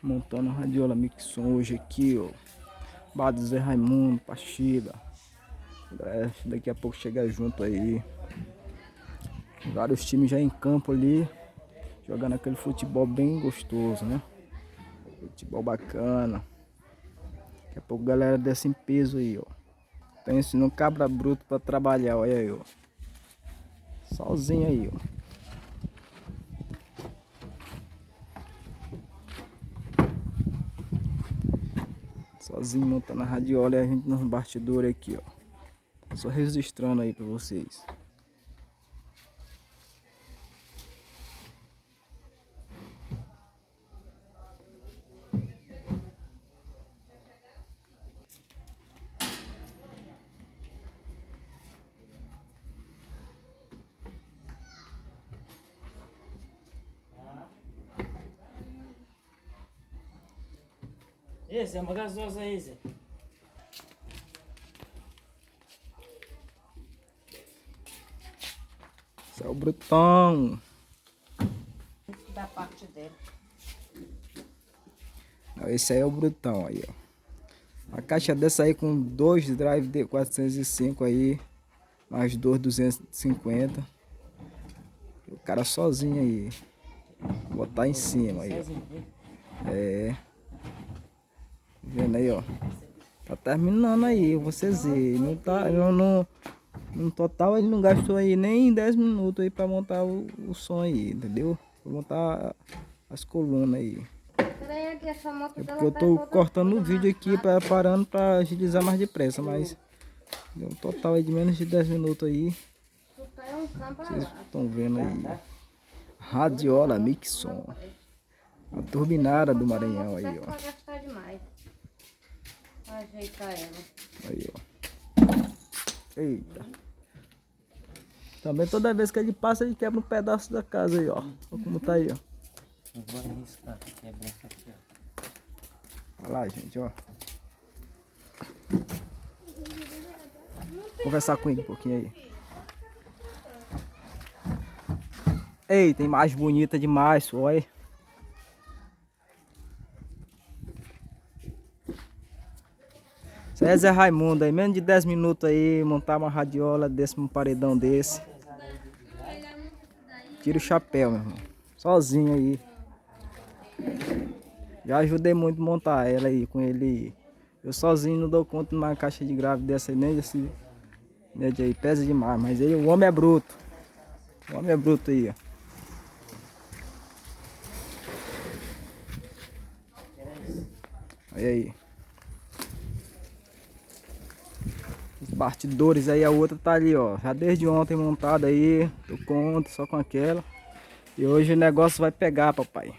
Montando a Radiola Mixon hoje aqui, ó. Bar do Zé Raimundo, Paxiba. Daqui a pouco chega junto aí. Vários times já em campo ali, jogando aquele futebol bem gostoso, né? Futebol bacana. Daqui a pouco a galera desce em peso aí, ó. Tá ensinando cabra bruto pra trabalhar, olha aí, ó. Sozinho aí, ó. Sozinho montando a radiola e a gente nos bastidores aqui, ó. Só registrando aí pra vocês. Esse é uma gasosa aí, Zé. Esse é o Brutão. Da parte dele. Esse aí é o Brutão aí, ó. Uma caixa dessa aí com 2 drive de 405 aí, mais 2 250. O cara sozinho aí. Vou botar em cima aí, ó. É. Vendo aí, ó. Tá terminando aí, vocês verem. Não tá, no total ele não gastou aí nem 10 minutos aí pra montar o som aí, entendeu? Pra montar as colunas aí. É porque eu tô cortando o vídeo aqui, parando pra agilizar mais depressa, mas deu um total aí de menos de 10 minutos aí. Vocês estão vendo aí. Radiola Mixon. A turbinada do Maranhão aí, ó. Ajeitar ela. Aí, ó. Eita. Também toda vez que ele passa, ele quebra um pedaço da casa aí, ó. Olha como tá aí, ó. Eu vou arriscar quebrar essa aqui, ó. Olha lá, gente, ó. Conversar com ele um pouquinho aí. Ei, tem mais bonita demais, olha. Isso aí é Zé Raimundo aí, menos de 10 minutos aí, montar uma radiola desse, um paredão desse. Tira o chapéu, meu irmão. Sozinho aí. Já ajudei muito a montar ela aí, com ele aí. Eu sozinho não dou conta de uma caixa de grave dessa aí, nem desse médio aí, pesa demais. Mas ele, o homem é bruto. O homem é bruto aí, ó. Olha aí. Os bastidores aí, a outra tá ali, ó. Já desde ontem montada aí. Tô conta só com aquela. E hoje o negócio vai pegar, papai.